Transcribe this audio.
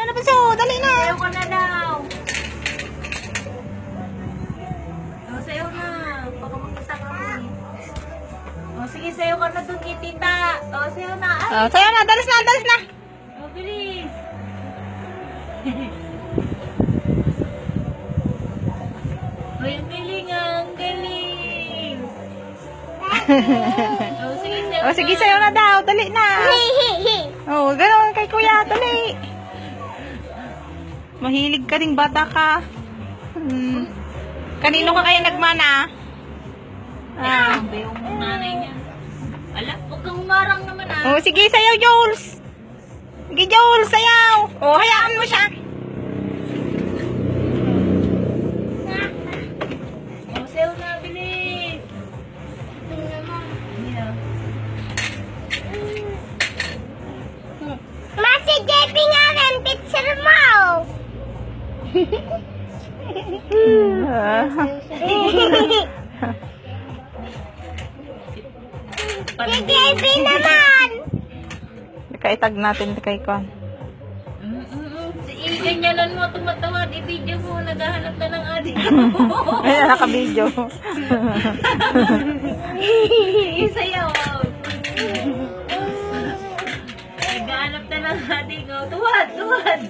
na Bunso. Dali na. Sayaw ka na daw. O, sayaw na. Baka makita kami. O, sige, sayaw ka na doon kay tita. O, sayaw na. Ay, Oh, sayo na. Dalis na. Dalis na. o, bilis. O, yung galing ah. Ang galing. O, sige, sayaw Oh, sige, sayo na daw. Dali na. Oh, gano'n kay kuya. Dali. Mahilig ka ding bata ka. Kanino ka kaya nagmana? Ah. Ano ba yung nanay niya? Ala, huwag kang humarang naman ah. Oh, sige, sayaw, Jules. Sige, Jules, sayaw. Oh, hayaan mo siya. O, sayaw na, bilis. Yeah. Masih Debbie nga ng picture mo. Si Debbie naman. Kaitag natin kay Kon. Si ganyanan mo, tumatawad, i-video mo, naghahanap na ng adik mo. Ay, naka-video. Sige, sayaw. Naghahanap na ng adik mo. Tuwad, tuwad.